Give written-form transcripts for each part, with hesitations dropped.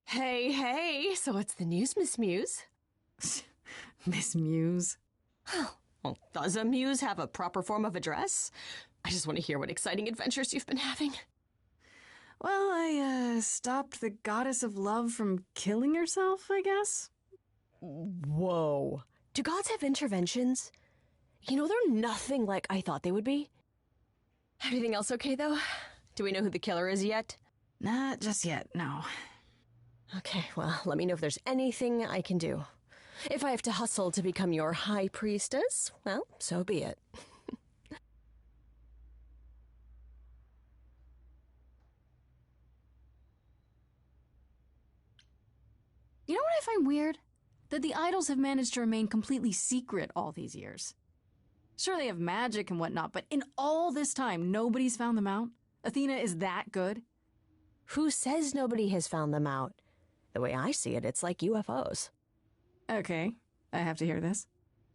Hey, so what's the news, Miss Muse? Miss Muse? Well, does a muse have a proper form of address? I just want to hear what exciting adventures you've been having. Well, I stopped the goddess of love from killing herself, I guess. Whoa. Do gods have interventions? You know, they're nothing like I thought they would be. Everything else okay, though? Do we know who the killer is yet? Not just yet, no. Okay, well, let me know if there's anything I can do. If I have to hustle to become your high priestess, well, so be it. You know what I find weird? That the idols have managed to remain completely secret all these years. Sure, they have magic and whatnot, but in all this time, nobody's found them out? Athena is that good? Who says nobody has found them out? The way I see it, it's like UFOs. Okay, I have to hear this.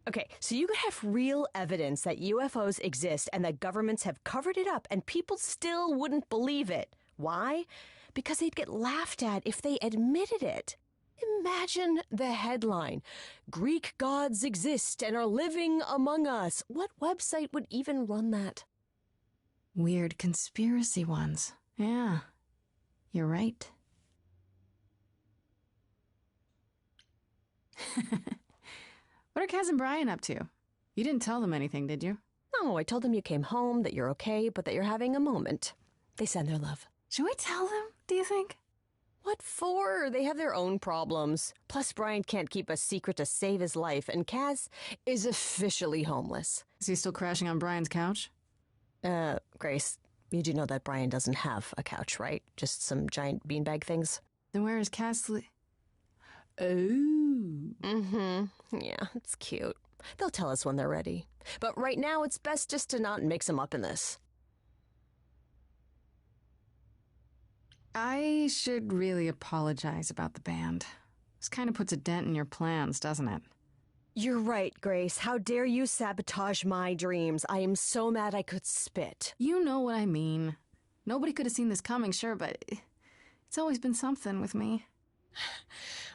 Okay, so you could have real evidence that UFOs exist and that governments have covered it up and people still wouldn't believe it. Why? Because they'd get laughed at if they admitted it. Imagine the headline. Greek gods exist and are living among us. What website would even run that? Weird conspiracy ones. Yeah, you're right. What are Kaz and Brian up to? You didn't tell them anything, did you? No, I told them you came home, that you're okay, but that you're having a moment. They send their love. Should we tell them, do you think? What for? They have their own problems. Plus, Brian can't keep a secret to save his life, and Kaz is officially homeless. Is he still crashing on Brian's couch? Grace, you do know that Brian doesn't have a couch, right? Just some giant beanbag things? Then where is Kaz Oh. Mm-hmm. Yeah, it's cute. They'll tell us when they're ready. But right now, it's best just to not mix them up in this. I should really apologize about the band. This kind of puts a dent in your plans, doesn't it? You're right, Grace. How dare you sabotage my dreams? I am so mad I could spit. You know what I mean. Nobody could have seen this coming, sure, but it's always been something with me.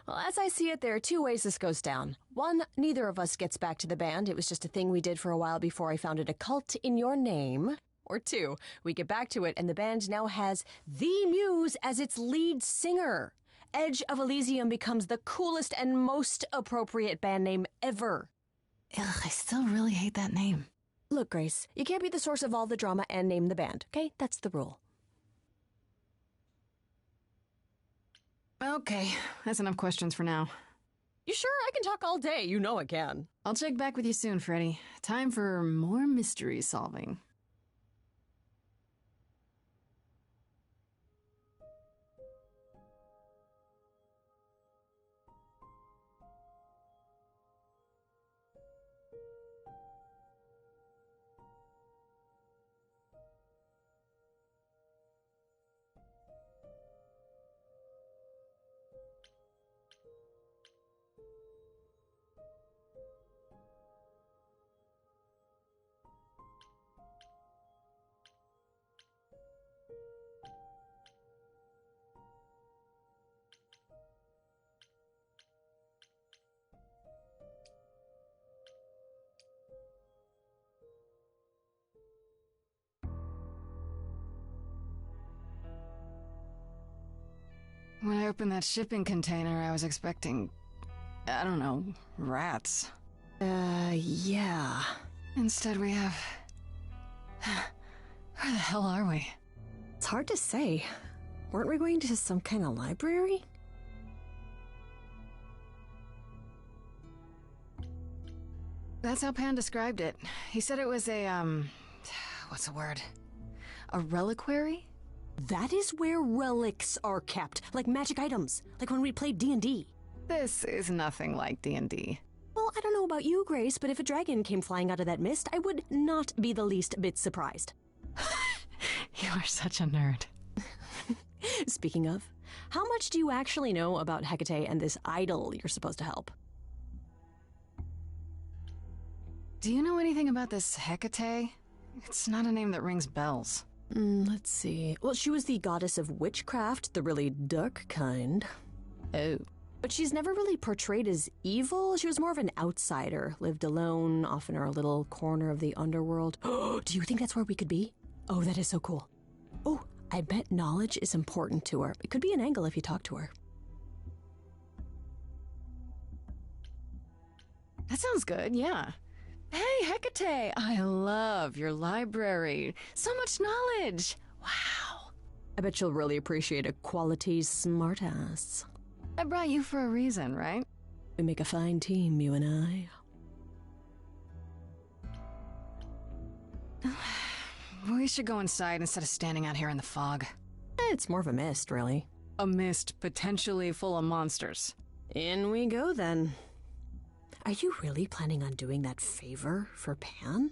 Well, as I see it, there are two ways this goes down. One, neither of us gets back to the band. It was just a thing we did for a while before I founded a cult in your name. Or two, we get back to it and the band now has the Muse as its lead singer. Edge of Elysium becomes the coolest and most appropriate band name ever. Ugh, I still really hate that name. Look, Grace, you can't be the source of all the drama and name the band, okay? That's the rule. Okay, that's enough questions for now. You sure? I can talk all day. You know I can. I'll check back with you soon, Freddy. Time for more mystery solving. When I opened that shipping container, I was expecting, I don't know, rats. Yeah. Instead we have... Where the hell are we? It's hard to say. Weren't we going to some kind of library? That's how Pan described it. He said it was a, what's the word? A reliquary? That is where relics are kept, like magic items, like when we played D&D. This is nothing like D&D. Well, I don't know about you, Grace, but if a dragon came flying out of that mist, I would not be the least bit surprised. You are such a nerd. Speaking of, how much do you actually know about Hecate and this idol you're supposed to help? Do you know anything about this Hecate? It's not a name that rings bells. Let's see. Well, she was the goddess of witchcraft, the really dark kind. Oh. But she's never really portrayed as evil. She was more of an outsider, lived alone, off in her little corner of the underworld. Do you think that's where we could be? Oh, that is so cool. Oh, I bet knowledge is important to her. It could be an angle if you talk to her. That sounds good, yeah. Hey, Hecate, I love your library. So much knowledge. Wow. I bet she'll really appreciate a quality smartass. I brought you for a reason, right? We make a fine team, you and I. We should go inside instead of standing out here in the fog. It's more of a mist, really. A mist potentially full of monsters. In we go, then. Are you really planning on doing that favor for Pan?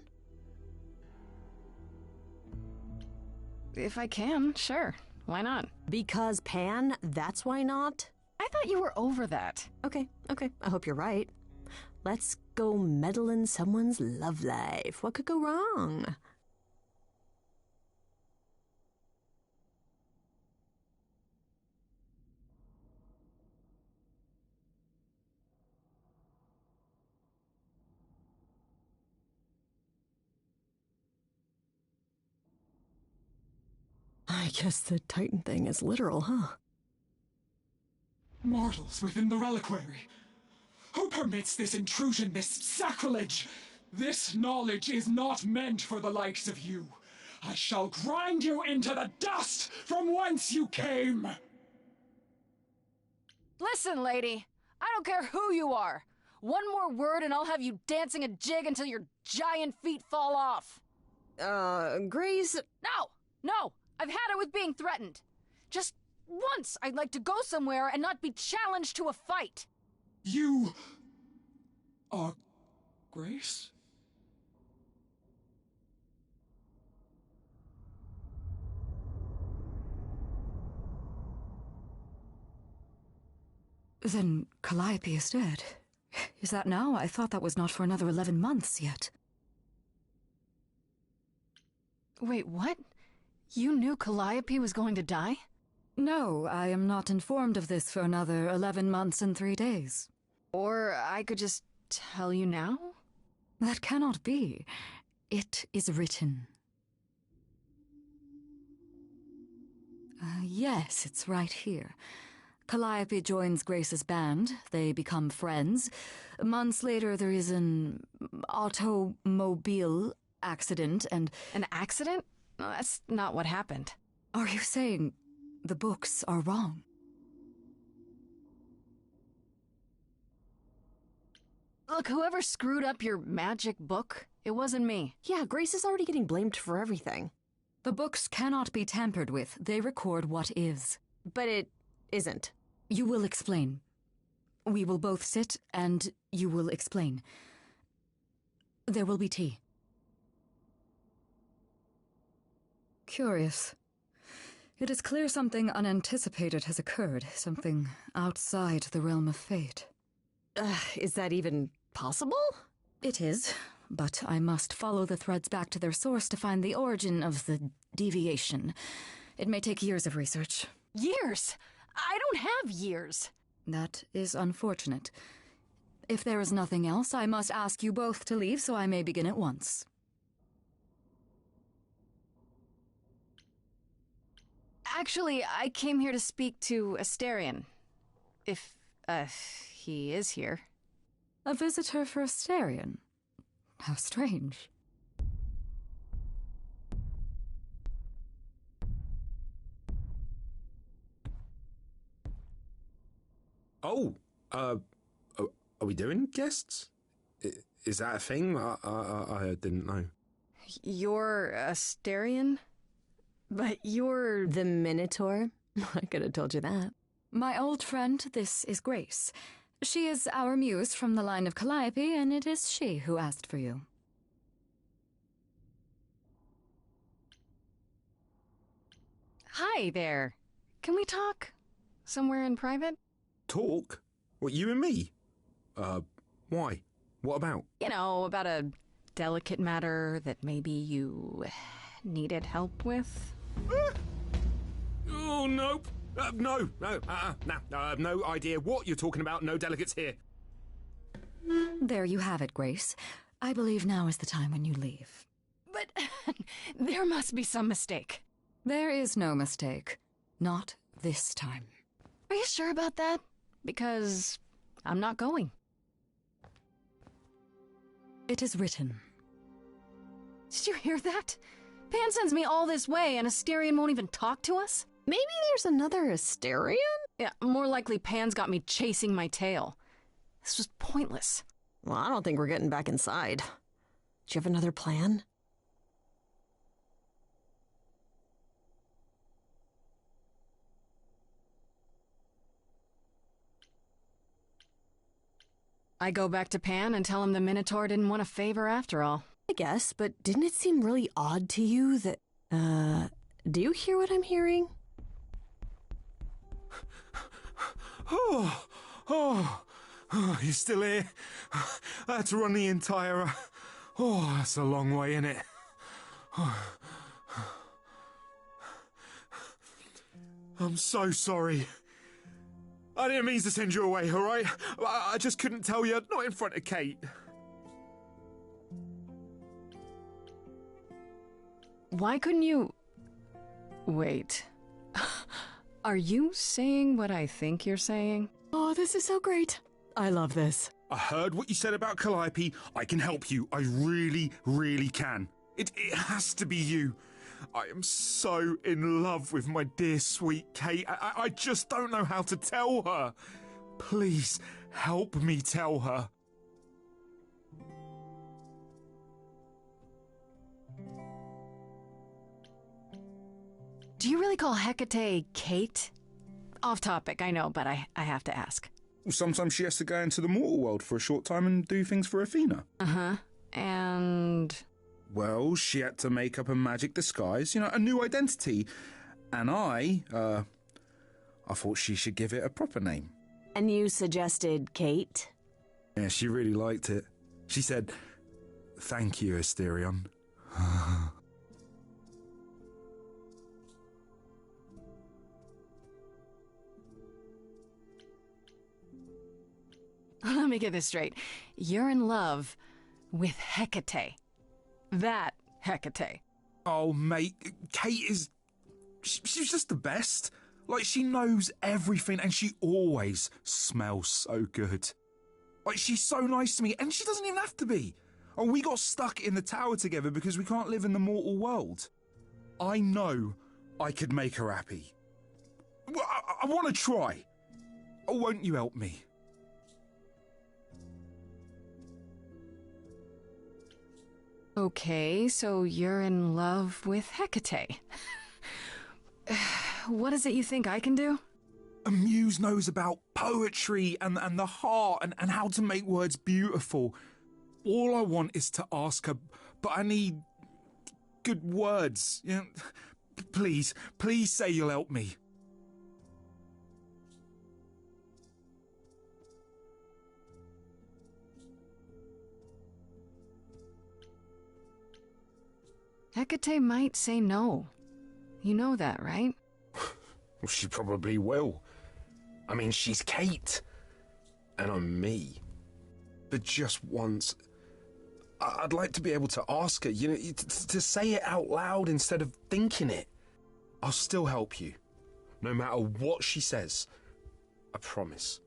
If I can, sure. Why not? Because Pan, that's why not? I thought you were over that. Okay. I hope you're right. Let's go meddle in someone's love life. What could go wrong? I guess the Titan thing is literal, huh? Mortals within the reliquary. Who permits this intrusion, this sacrilege? This knowledge is not meant for the likes of you. I shall grind you into the dust from whence you came! Listen, lady. I don't care who you are. One more word and I'll have you dancing a jig until your giant feet fall off. Grace... No! I've had it with being threatened. Just once I'd like to go somewhere and not be challenged to a fight. You... are... Grace? Then Calliope is dead. Is that now? I thought that was not for another 11 months yet. Wait, what? You knew Calliope was going to die? No, I am not informed of this for another 11 months and 3 days. Or I could just tell you now? That cannot be. It is written. Yes, it's right here. Calliope joins Grace's band. They become friends. Months later, there is an automobile accident and... An accident? No, that's not what happened. Are you saying the books are wrong? Look, whoever screwed up your magic book, it wasn't me. Yeah, Grace is already getting blamed for everything. The books cannot be tampered with. They record what is. But it isn't. You will explain. We will both sit, and you will explain. There will be tea. Curious. It is clear something unanticipated has occurred, something outside the realm of fate. Is that even possible? It is, but I must follow the threads back to their source to find the origin of the deviation. It may take years of research. Years? I don't have years. That is unfortunate. If there is nothing else, I must ask you both to leave so I may begin at once. Actually, I came here to speak to Asterion. If, he is here. A visitor for Asterion? How strange. Oh, are we doing guests? Is that a thing? I didn't know. You're Asterion? But you're... The Minotaur? I could have told you that. My old friend, this is Grace. She is our muse from the line of Calliope, and it is she who asked for you. Hi there. Can we talk? Somewhere in private? Talk? What, you and me? Why? What about? You know, about a delicate matter that maybe you needed help with. Oh, nope. No, no idea what you're talking about. No delegates here. There you have it, Grace. I believe now is the time when you leave. But there must be some mistake. There is no mistake. Not this time. Are you sure about that? Because I'm not going. It is written. Did you hear that? Pan sends me all this way and Asterion won't even talk to us? Maybe there's another Asterion? Yeah, more likely Pan's got me chasing my tail. This was pointless. Well, I don't think we're getting back inside. Do you have another plan? I go back to Pan and tell him the Minotaur didn't want a favor after all. I guess, but didn't it seem really odd to you that, do you hear what I'm hearing? Oh, you still here? I had to run the entire... that's a long way, innit? I'm so sorry. I didn't mean to send you away, all right? I just couldn't tell you, not in front of Kate. Why couldn't you... Wait. Are you saying what I think you're saying? Oh, this is so great. I love this. I heard what you said about Calliope. I can help you. I really, really can. It has to be you. I am so in love with my dear sweet Kate. I just don't know how to tell her. Please, help me tell her. Do you really call Hecate Kate? Off topic, I know, but I have to ask. Sometimes she has to go into the mortal world for a short time and do things for Athena. Uh-huh. And... Well, she had to make up a magic disguise, a new identity. And I thought she should give it a proper name. And you suggested Kate? Yeah, she really liked it. She said, "Thank you, Asterion." Let me get this straight. You're in love with Hecate. That Hecate. Oh, mate, Kate is... She's just the best. Like, she knows everything and she always smells so good. Like, she's so nice to me and she doesn't even have to be. Oh, we got stuck in the tower together because we can't live in the mortal world. I know I could make her happy. Well, I want to try. Oh, won't you help me? Okay, so you're in love with Hecate. What is it you think I can do? A muse knows about poetry and the heart and how to make words beautiful. All I want is to ask her, but I need good words. Please say you'll help me. Hecate might say no. You know that, right? Well, she probably will. I mean, she's Kate. And I'm me. But just once, I'd like to be able to ask her, to say it out loud instead of thinking it. I'll still help you. No matter what she says. I promise.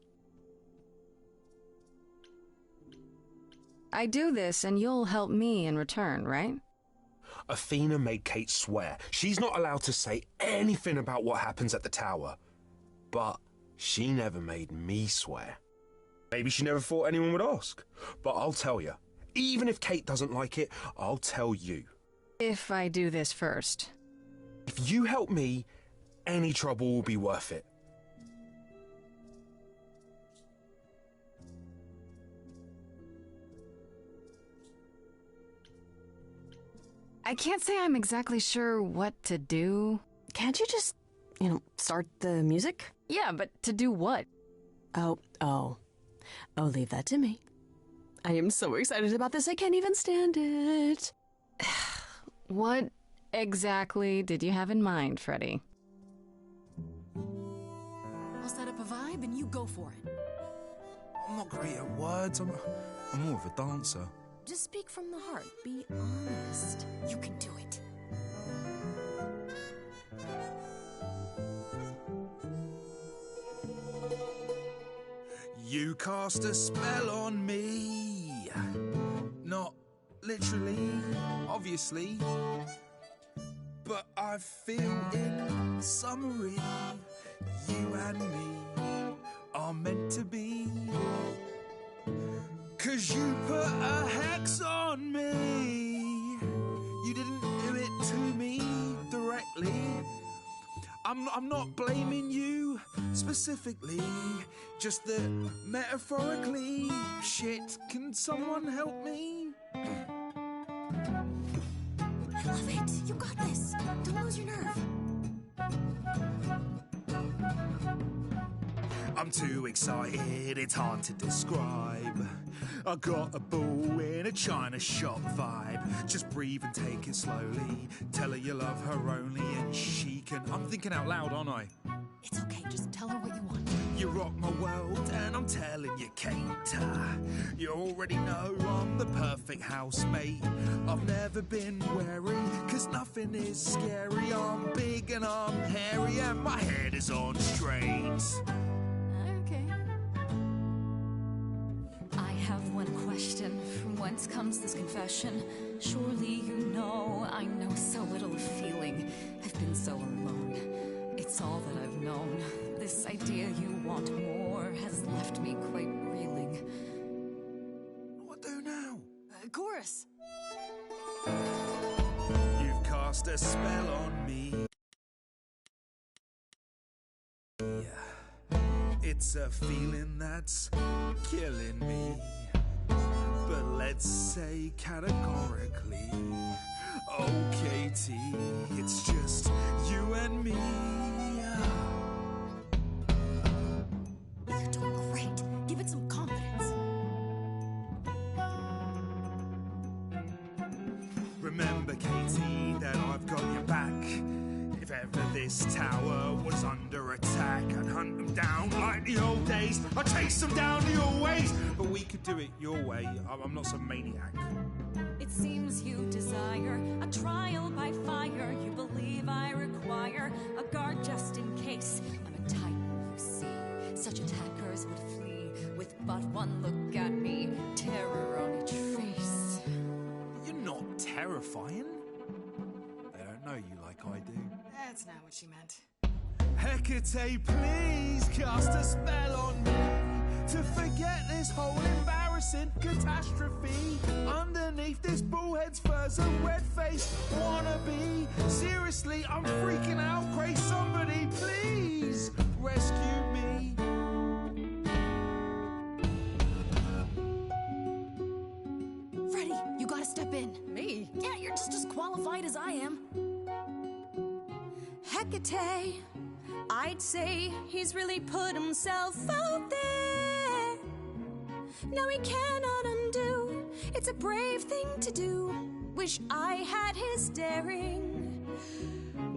I do this and you'll help me in return, right? Athena made Kate swear she's not allowed to say anything about what happens at the tower. But she never made me swear. Maybe she never thought anyone would ask. But I'll tell you, even if Kate doesn't like it, I'll tell you. If I do this first. If you help me, any trouble will be worth it. I can't say I'm exactly sure what to do. Can't you just, start the music? Yeah, but to do what? Oh, leave that to me. I am so excited about this, I can't even stand it. What exactly did you have in mind, Freddy? then you go for it. I'm not great at words. I'm more of a dancer. Just speak from the heart. Be honest. You can do it. You cast a spell on me. Not literally, obviously. But I feel in summary, you and me are meant to be. 'Cause you put a hex on me. You didn't do it to me directly. I'm not blaming you specifically, just that metaphorically. Shit, can someone help me? I love it. You got this. Don't lose your nerve. I'm too excited, it's hard to describe. I got a bull in a china shop vibe. Just breathe and take it slowly. Tell her you love her only and she can... I'm thinking out loud, aren't I? It's okay. Just tell her what you want. You rock my world and I'm telling you, Kate. You already know I'm the perfect housemate. I've never been wary, 'cause nothing is scary. I'm big and I'm hairy and my head is on straight. Okay. I have one question. From whence comes this confession? Surely you know I know so little of feeling. I've been so alone. It's all that I've known. This idea you want more has left me quite reeling. What do now? Chorus. You've cast a spell on me. It's a feeling that's killing me. But let's say categorically, oh Katie, it's just you and me. You're doing great. Give it some confidence. Remember, Katie, that I've got your back. If ever this tower was under attack, I'd hunt them down like the old days. I'd chase them down your ways. But we could do it your way. I'm not some maniac. It seems you desire a trial by fire. You believe I require a guard just in case. I'm a titan, you see. Such attackers would flee with but one look at me. Terror on each face. You're not terrifying. They don't know you like I do. That's not what she meant. Hecate, please cast a spell on me to forget this whole embarrassing catastrophe. Underneath this bullhead's fur's a red-faced wannabe. Seriously, I'm freaking out. Pray somebody, please rescue me. Freddie, you gotta step in. Me? Yeah, you're just as qualified as I am. Hecate, I'd say he's really put himself out there. Now he cannot undo. It's a brave thing to do. Wish I had his daring.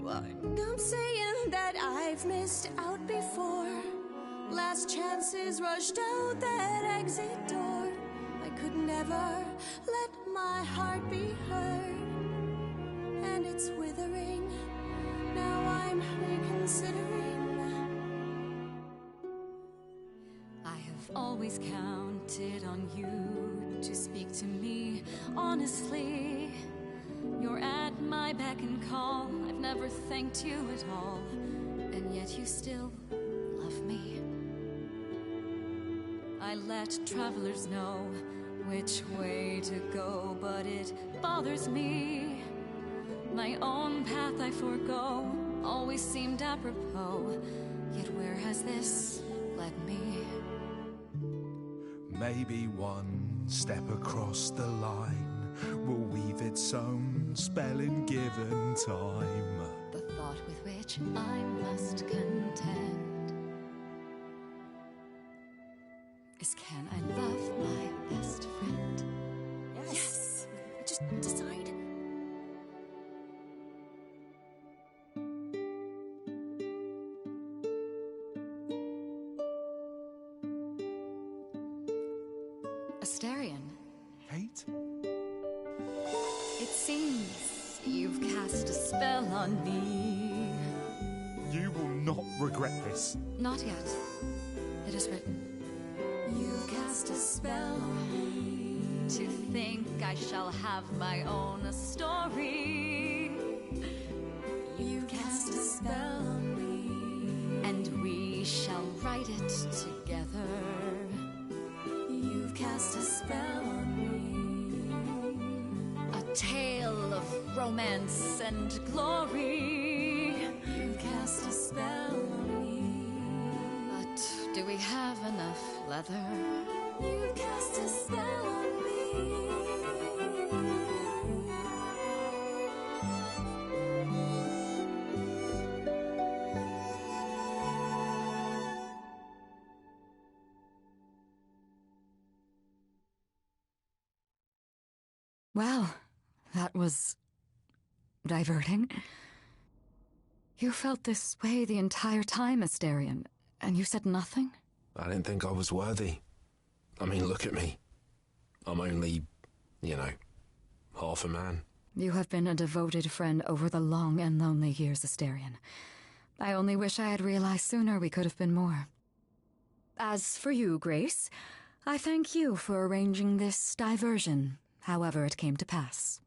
Well, I'm saying that I've missed out before. Last chances rushed out that exit door. I could never let my heart be heard. And it's withering. Now I'm reconsidering. I have always counted on you to speak to me honestly. You're at my beck and call. I've never thanked you at all, and yet you still love me. I let travelers know which way to go, but it bothers me. My own path I forego always seemed apropos, yet where has this led me? Maybe one step across the line will weave its own spell in given time. The thought with which I must contend is, can I love my best friend? Yes. Just decide. spell on me. You will not regret this. Not yet. It is written. You cast a spell on me. To think I shall have my own story. You cast a spell on me. And we shall write it together. You've cast a spell on me. A tale of romance and glory. You've cast a spell on me. But do we have enough leather? You've cast a spell on me. Well, that was diverting. You felt this way the entire time, Asterion, and you said nothing? I didn't think I was worthy. I mean, look at me. I'm only, half a man. You have been a devoted friend over the long and lonely years, Asterion. I only wish I had realized sooner we could have been more. As for you, Grace, I thank you for arranging this diversion, however it came to pass.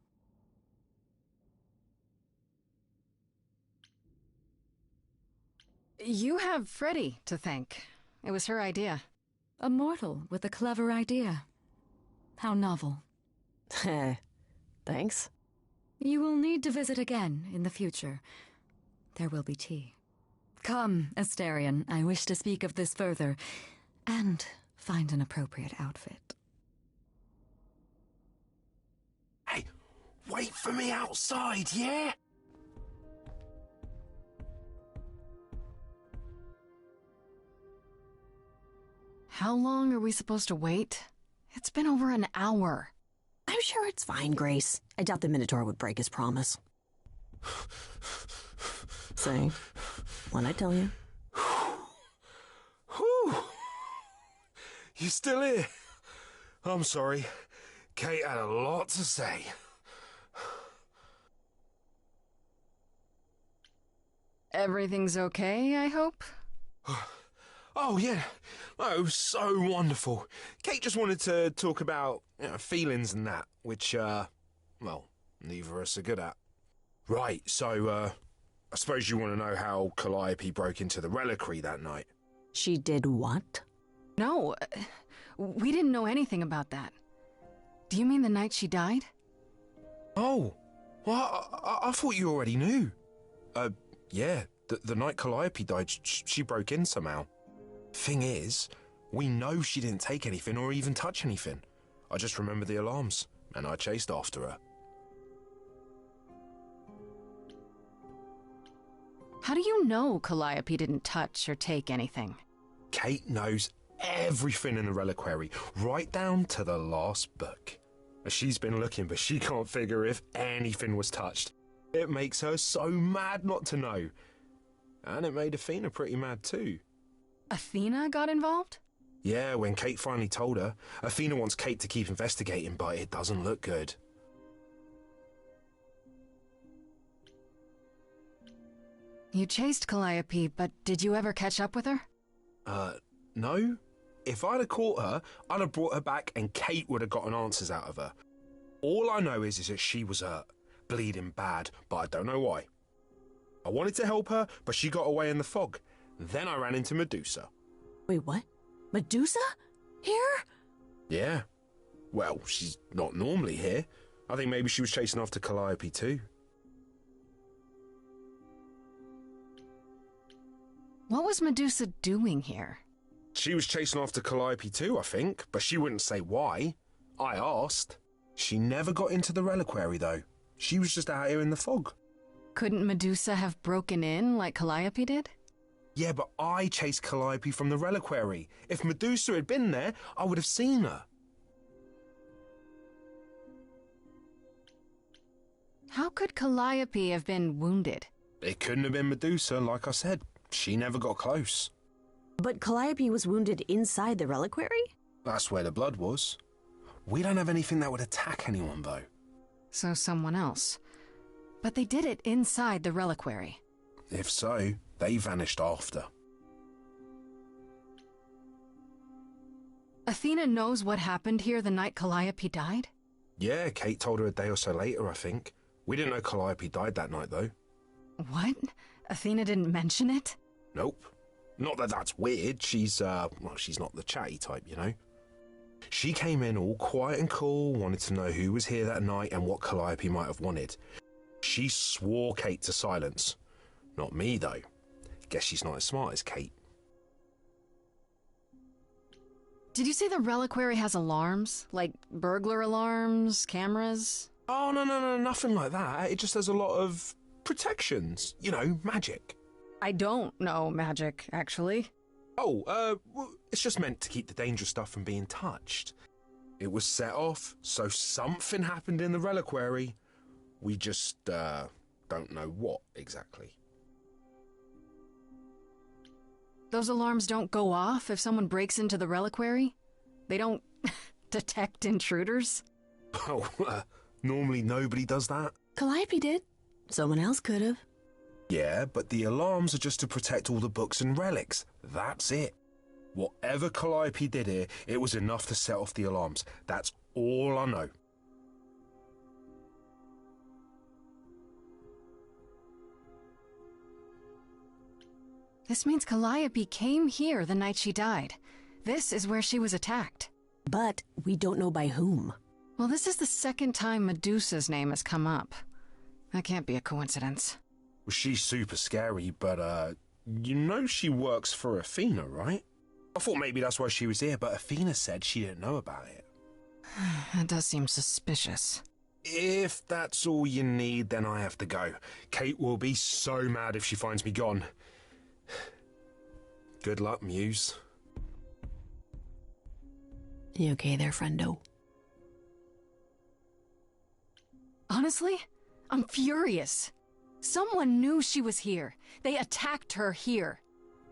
You have Freddie to thank. It was her idea. A mortal with a clever idea. How novel. Thanks. You will need to visit again in the future. There will be tea. Come, Asterion, I wish to speak of this further, and find an appropriate outfit. Hey, wait for me outside, yeah? How long are we supposed to wait? It's been over an hour. I'm sure it's fine, Grace. I doubt the Minotaur would break his promise. Say, what'd I tell you? Whew. You still here? I'm sorry. Kate had a lot to say. Everything's okay, I hope? Oh, yeah. Oh, it was so wonderful. Kate just wanted to talk about feelings and that, which, neither of us are good at. Right, so, I suppose you want to know how Calliope broke into the reliquary that night. She did what? No, we didn't know anything about that. Do you mean the night she died? Oh, well, I thought you already knew. Yeah, the night Calliope died, she broke in somehow. Thing is, we know she didn't take anything or even touch anything. I just remember the alarms, and I chased after her. How do you know Calliope didn't touch or take anything? Kate knows everything in the reliquary, right down to the last book. She's been looking, but she can't figure if anything was touched. It makes her so mad not to know. And it made Athena pretty mad too. Athena got involved? Yeah, when Kate finally told her, Athena wants Kate to keep investigating, but it doesn't look good. You chased Calliope, but did you ever catch up with her? No. If I'd have caught her, I'd have brought her back and Kate would have gotten answers out of her. All I know is that she was hurt, bleeding bad, but I don't know why. I wanted to help her, but she got away in the fog. Then I ran into Medusa. Wait, what? Medusa? Here? Yeah. Well, she's not normally here. I think maybe she was chasing after Calliope too. What was Medusa doing here? She was chasing after Calliope too, I think, but she wouldn't say why. I asked. She never got into the reliquary, though. She was just out here in the fog. Couldn't Medusa have broken in like Calliope did? Yeah, but I chased Calliope from the reliquary. If Medusa had been there, I would have seen her. How could Calliope have been wounded? It couldn't have been Medusa, like I said. She never got close. But Calliope was wounded inside the reliquary? That's where the blood was. We don't have anything that would attack anyone, though. So someone else. But they did it inside the reliquary. If so, they vanished after. Athena knows what happened here the night Calliope died? Yeah, Kate told her a day or so later, I think. We didn't know Calliope died that night, though. What? Athena didn't mention it? Nope. Not that that's weird. She's not the chatty type, you know. She came in all quiet and cool, wanted to know who was here that night and what Calliope might have wanted. She swore Kate to silence. Not me, though. Guess she's not as smart as Kate. Did you say the reliquary has alarms? Like burglar alarms, cameras? Oh, no, nothing like that. It just has a lot of protections. You know, magic. I don't know magic, actually. Oh, well, it's just meant to keep the dangerous stuff from being touched. It was set off, so something happened in the reliquary. We just, don't know what exactly. Those alarms don't go off if someone breaks into the reliquary? They don't detect intruders? Oh, normally nobody does that. Calliope did. Someone else could have. Yeah, but the alarms are just to protect all the books and relics. That's it. Whatever Calliope did here, it was enough to set off the alarms. That's all I know. This means Calliope came here the night she died. This is where she was attacked. But we don't know by whom. Well, this is the second time Medusa's name has come up. That can't be a coincidence. Well, she's super scary, but, you know she works for Athena, right? I thought maybe that's why she was here, but Athena said she didn't know about it. That does seem suspicious. If that's all you need, then I have to go. Kate will be so mad if she finds me gone. Good luck, Muse. You okay there, friendo? Honestly, I'm furious. Someone knew she was here. They attacked her here.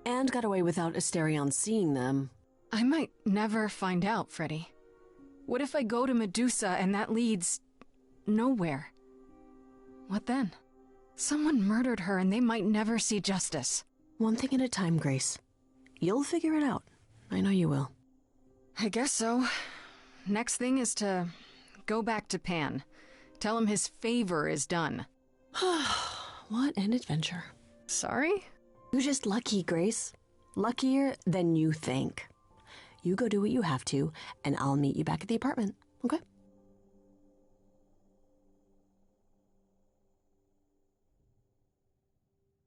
And got away without Asterion seeing them. I might never find out, Freddy. What if I go to Medusa and that leads nowhere? What then? Someone murdered her and they might never see justice. One thing at a time, Grace. You'll figure it out. I know you will. I guess so. Next thing is to go back to Pan. Tell him his favor is done. What an adventure. Sorry? You're just lucky, Grace. Luckier than you think. You go do what you have to, and I'll meet you back at the apartment, okay?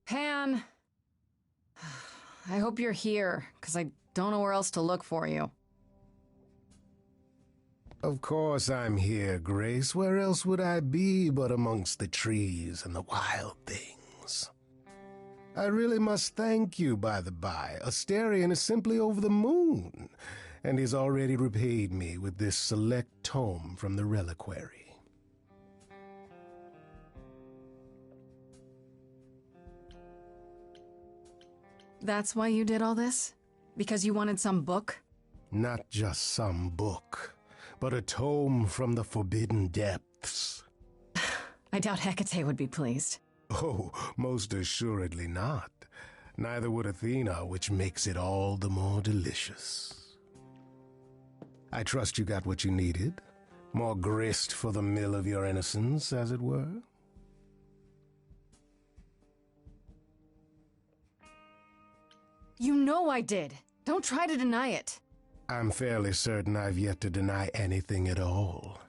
Pan! I hope you're here, because I don't know where else to look for you. Of course I'm here, Grace. Where else would I be but amongst the trees and the wild things? I really must thank you, by the by. Asterion is simply over the moon, and he's already repaid me with this select tome from the reliquary. That's why you did all this? Because you wanted some book? Not just some book, but a tome from the forbidden depths. I doubt Hecate would be pleased. Oh, most assuredly not. Neither would Athena, which makes it all the more delicious. I trust you got what you needed. More grist for the mill of your innocence, as it were. You know I did. Don't try to deny it. I'm fairly certain I've yet to deny anything at all.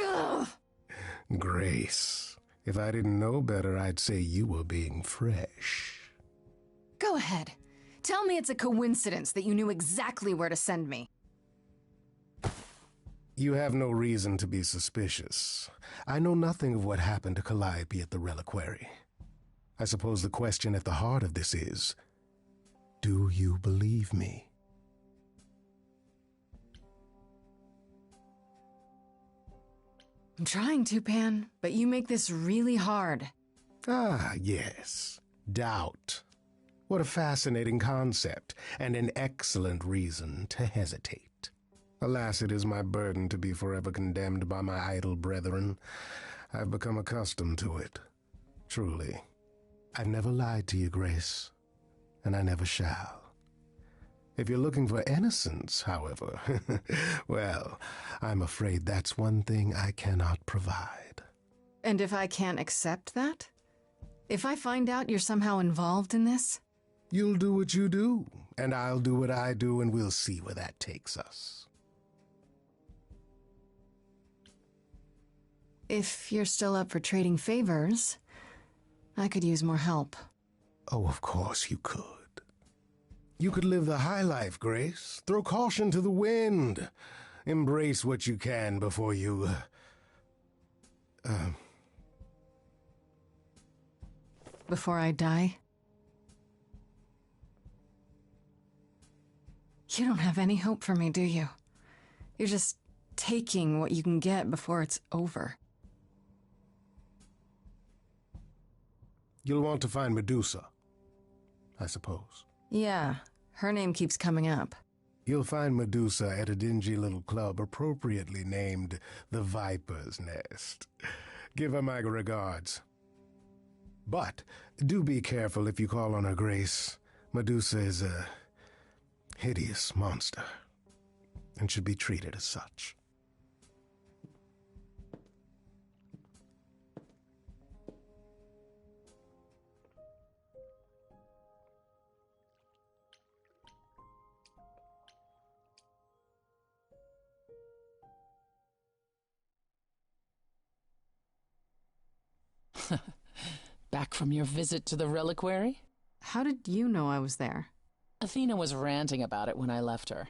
Ugh. Grace, if I didn't know better, I'd say you were being fresh. Go ahead. Tell me it's a coincidence that you knew exactly where to send me. You have no reason to be suspicious. I know nothing of what happened to Calliope at the reliquary. I suppose the question at the heart of this is, do you believe me? I'm trying to, Pan, but you make this really hard. Ah, yes. Doubt. What a fascinating concept, and an excellent reason to hesitate. Alas, it is my burden to be forever condemned by my idle brethren. I've become accustomed to it. Truly. I've never lied to you, Grace, and I never shall. If you're looking for innocence, however, well, I'm afraid that's one thing I cannot provide. And if I can't accept that? If I find out you're somehow involved in this? You'll do what you do, and I'll do what I do, and we'll see where that takes us. If you're still up for trading favors, I could use more help. Oh, of course you could. You could live the high life, Grace. Throw caution to the wind. Embrace what you can before you... Before I die? You don't have any hope for me, do you? You're just taking what you can get before it's over. You'll want to find Medusa, I suppose. Yeah, her name keeps coming up. You'll find Medusa at a dingy little club appropriately named the Viper's Nest. Give her my regards. But do be careful if you call on her, Grace. Medusa is a hideous monster and should be treated as such. Back from your visit to the reliquary? How did you know I was there? Athena was ranting about it when I left her.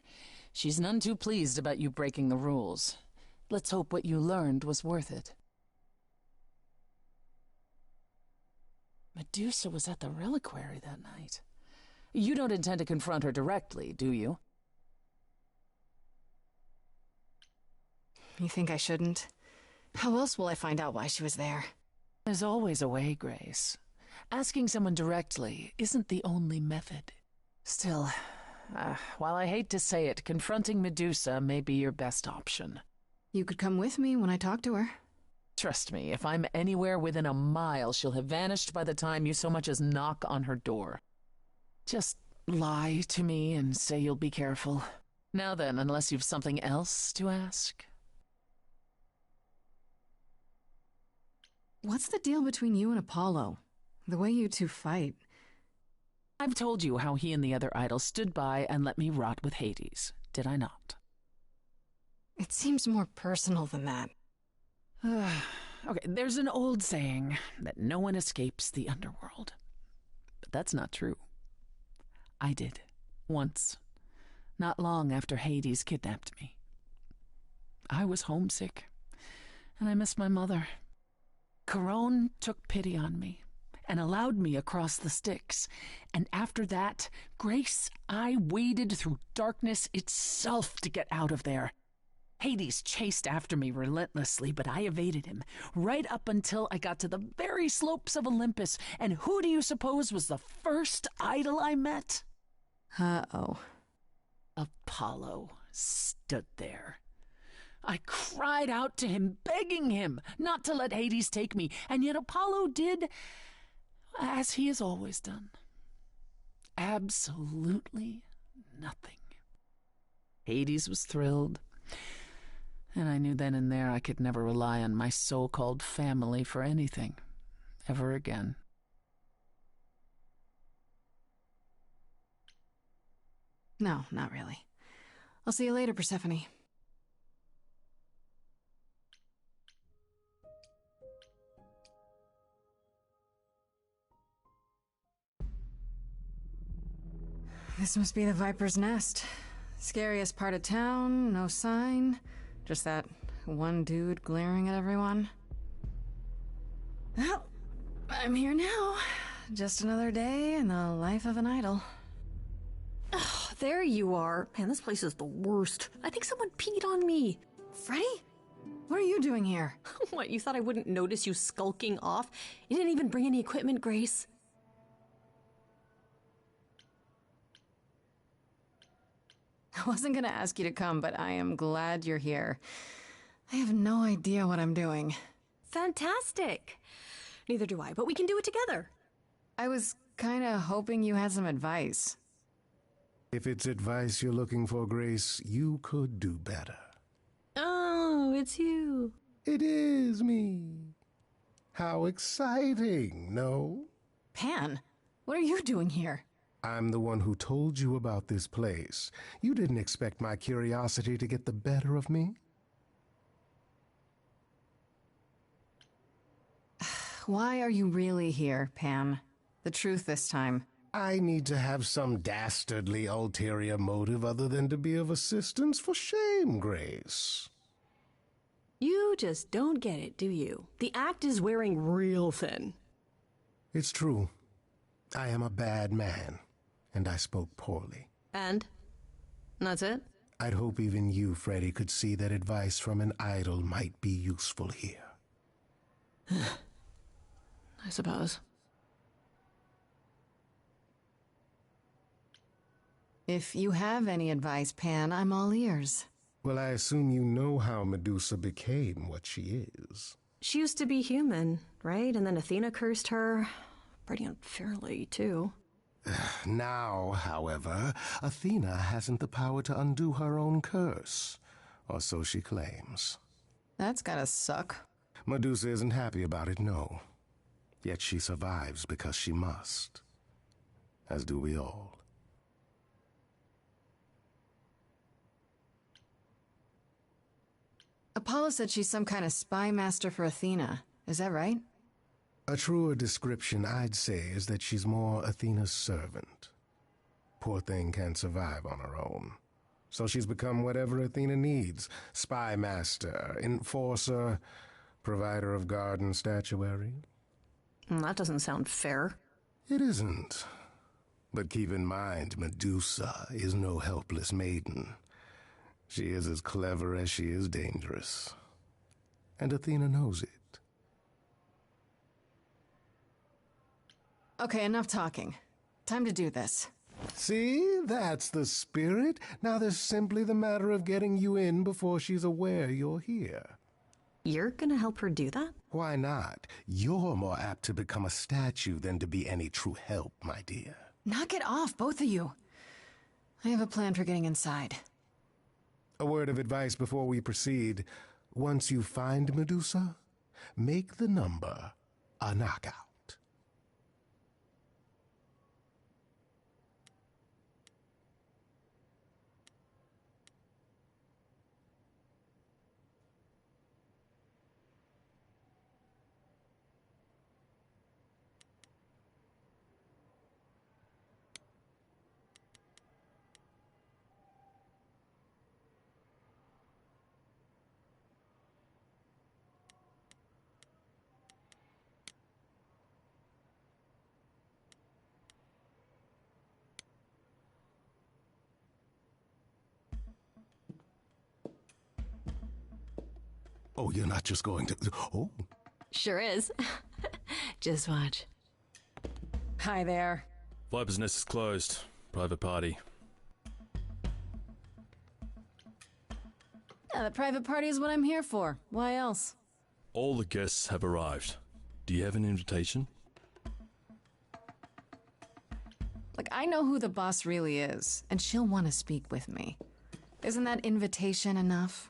She's none too pleased about you breaking the rules. Let's hope what you learned was worth it. Medusa was at the reliquary that night. You don't intend to confront her directly, do you? You think I shouldn't? How else will I find out why she was there? There's always a way, Grace. Asking someone directly isn't the only method. Still, while I hate to say it, confronting Medusa may be your best option. You could come with me when I talk to her. Trust me, if I'm anywhere within a mile, she'll have vanished by the time you so much as knock on her door. Just lie to me and say you'll be careful. Now then, unless you've something else to ask. What's the deal between you and Apollo? The way you two fight. I've told you how he and the other idols stood by and let me rot with Hades, did I not? It seems more personal than that. Okay, there's an old saying that no one escapes the underworld. But that's not true. I did, once, not long after Hades kidnapped me. I was homesick, and I missed my mother. Charon took pity on me and allowed me across the Styx. And after that, Grace, I waded through darkness itself to get out of there. Hades chased after me relentlessly, but I evaded him, right up until I got to the very slopes of Olympus. And who do you suppose was the first idol I met? Uh-oh. Apollo stood there. I cried out to him, begging him not to let Hades take me, and yet Apollo did as he has always done. Absolutely nothing. Hades was thrilled, and I knew then and there I could never rely on my so-called family for anything, ever again. No, not really. I'll see you later, Persephone. This must be the Viper's Nest. Scariest part of town, no sign. Just that one dude glaring at everyone. Well, I'm here now. Just another day in the life of an idol. Oh, there you are. Man, this place is the worst. I think someone peed on me. Freddy? What are you doing here? What, you thought I wouldn't notice you skulking off? You didn't even bring any equipment, Grace. I wasn't gonna ask you to come, but I am glad you're here. I have no idea what I'm doing. Fantastic. Neither do I, but we can do it together. I was kinda hoping you had some advice. If it's advice you're looking for, Grace, you could do better. Oh, it's you. It is me. How exciting, no? Pan, what are you doing here? I'm the one who told you about this place. You didn't expect my curiosity to get the better of me? Why are you really here, Pan? The truth this time. I need to have some dastardly ulterior motive other than to be of assistance. For shame, Grace. You just don't get it, do you? The act is wearing real thin. It's true. I am a bad man, and I spoke poorly. And? That's it? I'd hope even you, Freddy, could see that advice from an idol might be useful here. I suppose. If you have any advice, Pan, I'm all ears. Well, I assume you know how Medusa became what she is. She used to be human, right? And then Athena cursed her. Pretty unfairly, too. Now, however, Athena hasn't the power to undo her own curse. Or so she claims. That's gotta suck. Medusa isn't happy about it, no. Yet she survives because she must. As do we all. Apollo said she's some kind of spy master for Athena. Is that right? A truer description, I'd say, is that she's more Athena's servant. Poor thing can't survive on her own. So she's become whatever Athena needs. Spy master, enforcer, provider of garden statuary. That doesn't sound fair. It isn't. But keep in mind, Medusa is no helpless maiden. She is as clever as she is dangerous. And Athena knows it. Okay, enough talking. Time to do this. See? That's the spirit. Now there's simply the matter of getting you in before she's aware you're here. You're gonna help her do that? Why not? You're more apt to become a statue than to be any true help, my dear. Knock it off, both of you. I have a plan for getting inside. A word of advice before we proceed. Once you find Medusa, make the number a knockout. Oh, you're not just going to... Oh. Sure is. Just watch. Hi there. Viper's Nest is closed. Private party. Yeah, the private party is what I'm here for. Why else? All the guests have arrived. Do you have an invitation? Look, I know who the boss really is, and she'll want to speak with me. Isn't that invitation enough?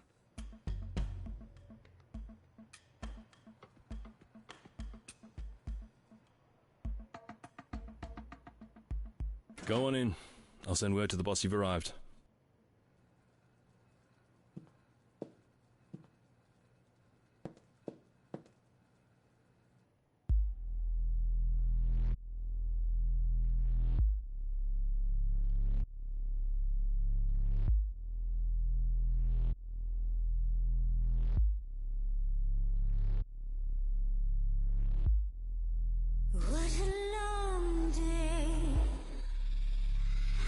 Go on in. I'll send word to the boss you've arrived. What a long day,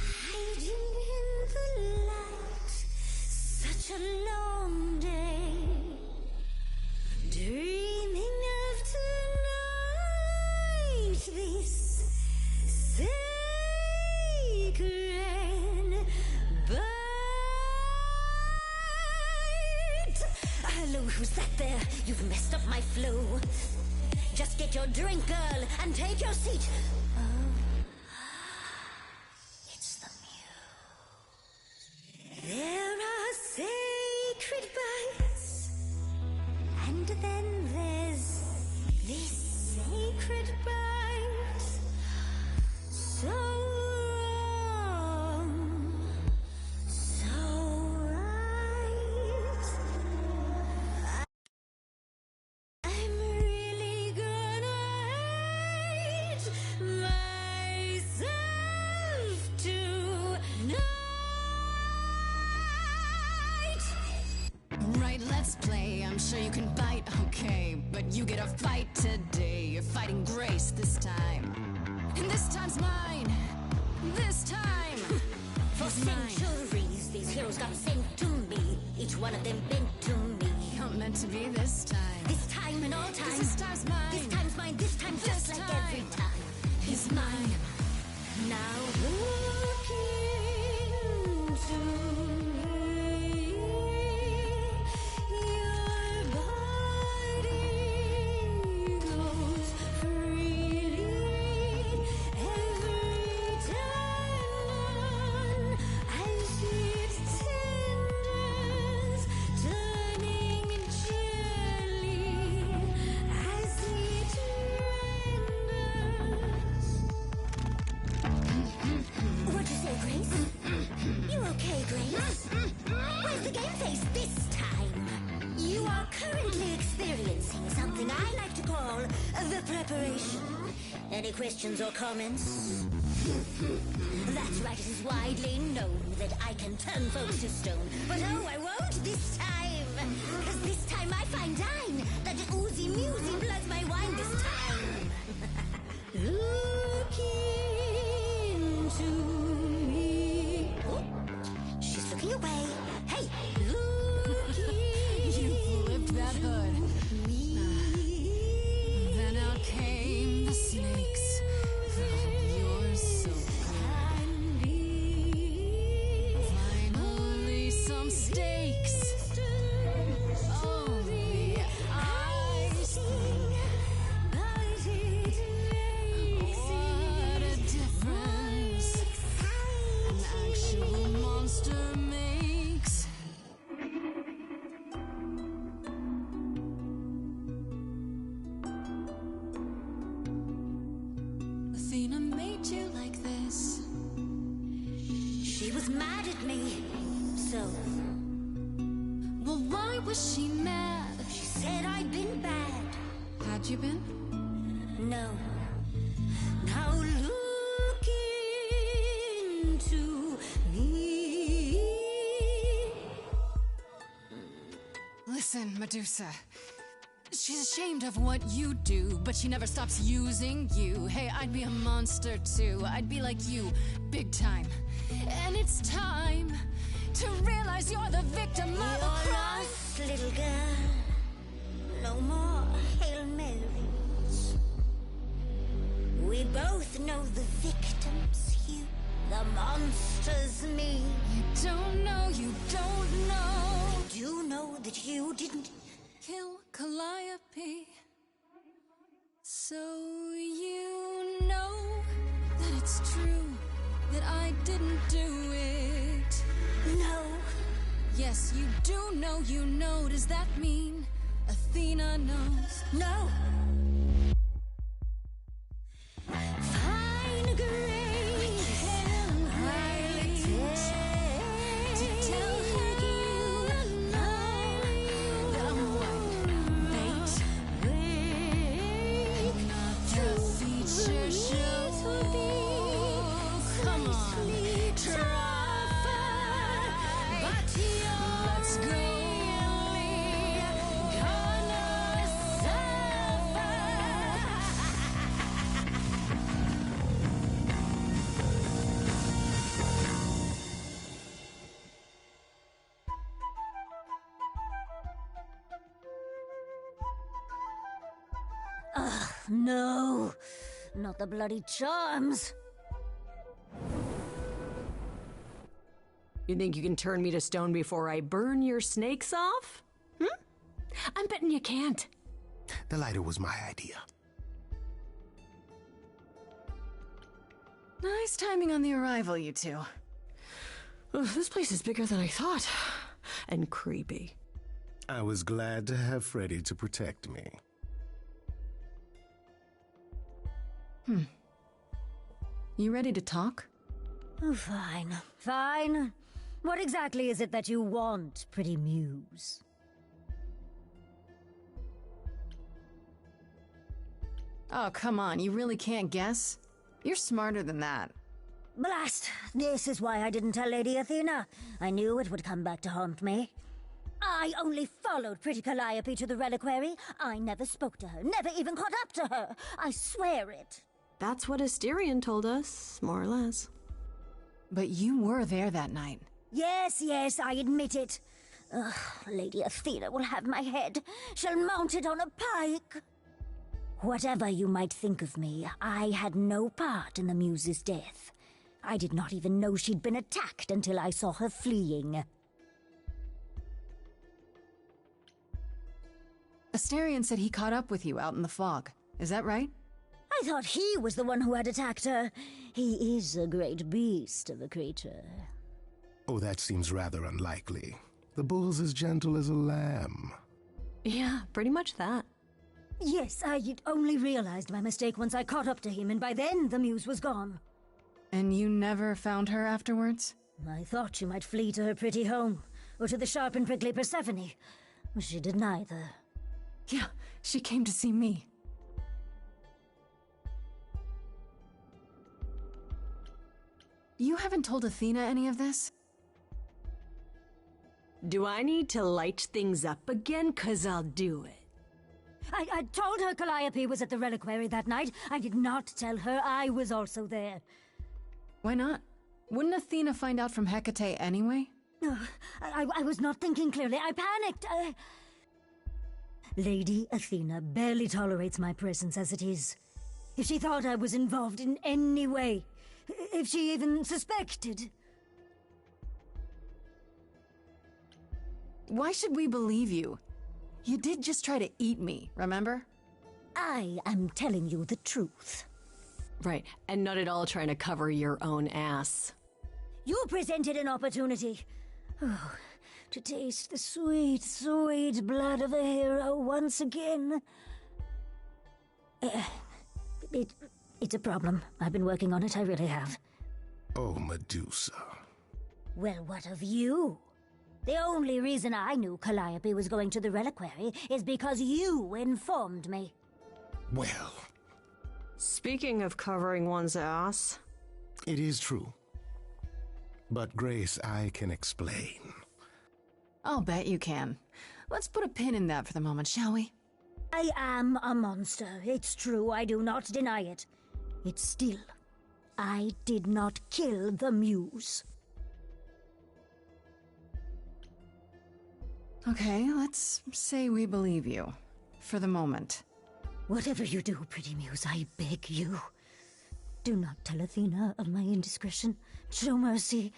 hiding in the light. Such a long day, dreaming of tonight. This sacred bite. Hello, who's that there? You've messed up my flow. Just get your drink, girl, and take your seat. Oh, it's the muse. There are sacred bites, and then there's this sacred bite. So wrong, so right. I'm really gonna hate myself tonight. Right, let's play. I'm sure you can bite, okay. But you get a fight today. You're fighting Grace this time. And this time's mine. This time. For centuries, these heroes got sent to me. Each one of them bent to me. Not meant to be this time. This time and all time. This time's mine. This time's mine. This time just This like time every time. is mine. Now look into me. Your body goes freely every time as it tenders, turning gently as it renders. What'd you say, Grace? You okay, Grace? Where's the game face this time? You are currently experiencing something I like to call the preparation. Any questions or comments? That's right, it is widely known that I can turn folks to stone. But oh, I won't this time. Cause this time I find dine that oozy musy bloods my wine this time. Look into me. Oh, she's looking away. Hey, look You flipped that hood. me. Then out came the snakes. Oh, you're so And be finally some stakes. Oh, the ice thing. What a difference an actual monster makes. Athena made you like this. She was mad at me. So Well, why was she mad? she said I'd been bad. Had you been? No. Now look into me. Listen, Medusa. She's ashamed of what you do, but she never stops using you. Hey, I'd be a monster too. I'd be like you, big time. And it's time to realize you're the victim of a You're crime. lost, little girl. No more Hail Marys. We both know the victim's you, the monster's me. You don't know, you don't know. Do know that you didn't. Kill Calliope. So you know that it's true that I didn't do it. No. Yes, you do know, you know. Does that mean Athena knows? No. Fine grace and highly To tell her that I'm what? Bait? Not the feature show. Come on, try. But Let's go. gonna suffer. No, not the bloody charms. You think you can turn me to stone before I burn your snakes off? I'm betting you can't. The lighter was my idea. Nice timing on the arrival, you two. Ugh, this place is bigger than I thought. And creepy. I was glad to have Freddy to protect me. You ready to talk? Oh, fine. Fine. What exactly is it that you want, pretty muse? Oh, come on, you really can't guess? You're smarter than that. Blast! This is why I didn't tell Lady Athena. I knew it would come back to haunt me. I only followed pretty Calliope to the reliquary. I never spoke to her, never even caught up to her. I swear it. That's what Asterion told us, more or less. But you were there that night. Yes, I admit it. Ugh, Lady Athena will have my head. She'll mount it on a pike. Whatever you might think of me, I had no part in the Muse's death. I did not even know she'd been attacked until I saw her fleeing. Asterion said he caught up with you out in the fog. Is that right? I thought he was the one who had attacked her. He is a great beast of a creature. Oh, that seems rather unlikely. The bull's as gentle as a lamb. Yeah, pretty much that. Yes, I only realized my mistake once I caught up to him, and by then the Muse was gone. And you never found her afterwards? I thought she might flee to her pretty home, or to the sharp and prickly Persephone. She did neither. Yeah, she came to see me. You haven't told Athena any of this? Do I need to light things up again? 'Cause I'll do it. I told her Calliope was at the reliquary that night. I did not tell her I was also there. Why not? Wouldn't Athena find out from Hecate anyway? I was not thinking clearly. I panicked. Lady Athena barely tolerates my presence as it is. If she thought I was involved in any way, if she even suspected... Why should we believe you? You did just try to eat me, remember? I am telling you the truth. Right, and not at all trying to cover your own ass. You presented an opportunity. Oh, to taste the sweet, sweet blood of a hero once again. It's a problem. I've been working on it, I really have. Oh, Medusa. Well, what of you? The only reason I knew Calliope was going to the reliquary is because you informed me. Well, Speaking of covering one's ass... it is true. But, Grace, I can explain. I'll bet you can. Let's put a pin in that for the moment, shall we? I am a monster. It's true, I do not deny it. It's still, I did not kill the Muse. Okay, let's say we believe you. For the moment. Whatever you do, pretty Muse, I beg you. Do not tell Athena of my indiscretion. Show mercy.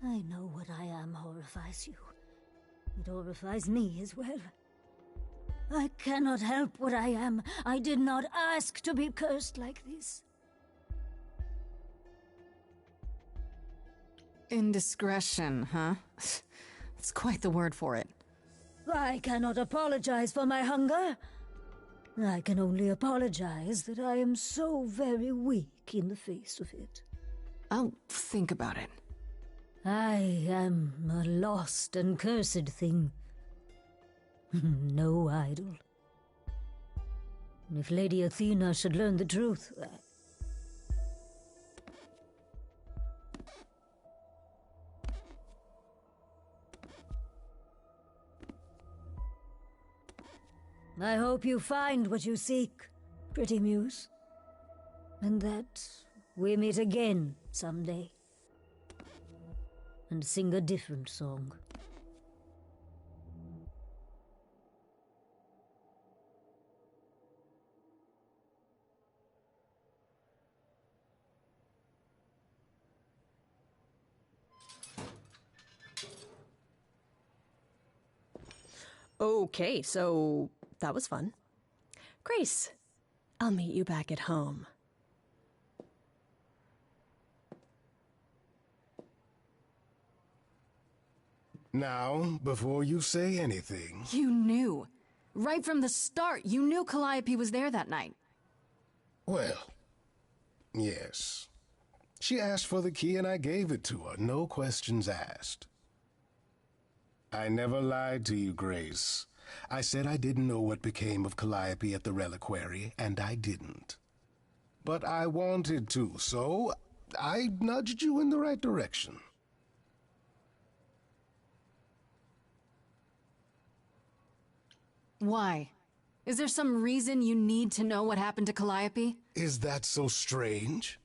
I know what I am horrifies you. It horrifies me as well. I cannot help what I am. I did not ask to be cursed like this. Indiscretion, huh? That's quite the word for it. I cannot apologize for my hunger. I can only apologize that I am so very weak in the face of it. I'll think about it. I am a lost and cursed thing. No idol. If Lady Athena should learn the truth... I hope you find what you seek, pretty Muse. And that we meet again someday. And sing a different song. Okay, so that was fun. Grace, I'll meet you back at home. Now, before you say anything... You knew. Right from the start, you knew Calliope was there that night. Well, yes. She asked for the key and I gave it to her, no questions asked. I never lied to you, Grace. I said I didn't know what became of Calliope at the reliquary, and I didn't. But I wanted to, so I nudged you in the right direction. Why? Is there some reason you need to know what happened to Calliope? Is that so strange?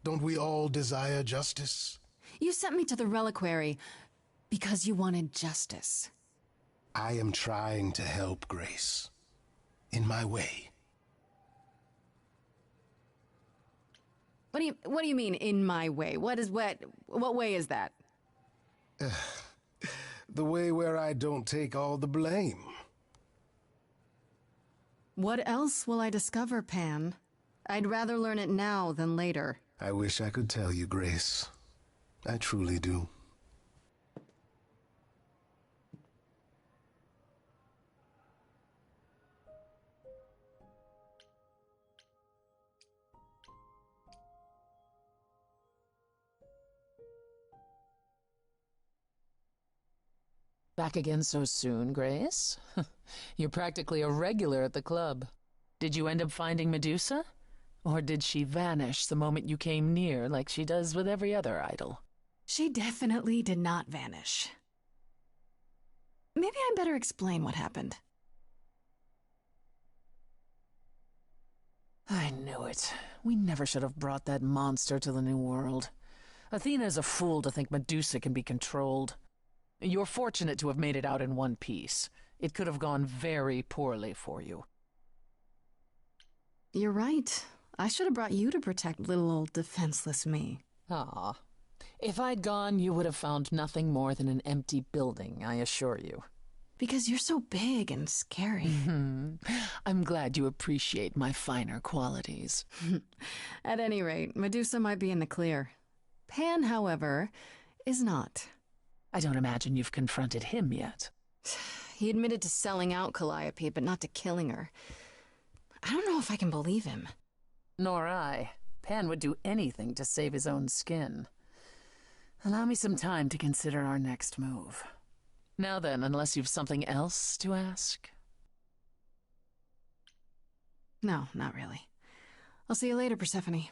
Don't we all desire justice? You sent me to the reliquary because you wanted justice. I am trying to help, Grace. In my way. What do you mean, in my way? What way is that? The way where I don't take all the blame. What else will I discover, Pan? I'd rather learn it now than later. I wish I could tell you, Grace. I truly do. Back again so soon, Grace? You're practically a regular at the club. Did you end up finding Medusa? Or did she vanish the moment you came near, like she does with every other idol? She definitely did not vanish. Maybe I better explain what happened. I knew it. We never should have brought that monster to the New World. Athena's a fool to think Medusa can be controlled. You're fortunate to have made it out in one piece. It could have gone very poorly for you. You're right. I should have brought you to protect little old defenseless me. Ah. If I'd gone, you would have found nothing more than an empty building, I assure you. Because you're so big and scary. I'm glad you appreciate my finer qualities. At any rate, Medusa might be in the clear. Pan, however, is not. I don't imagine you've confronted him yet. He admitted to selling out Calliope, but not to killing her. I don't know if I can believe him. Nor I. Pan would do anything to save his own skin. Allow me some time to consider our next move. Now then, unless you've something else to ask? No, not really. I'll see you later, Persephone.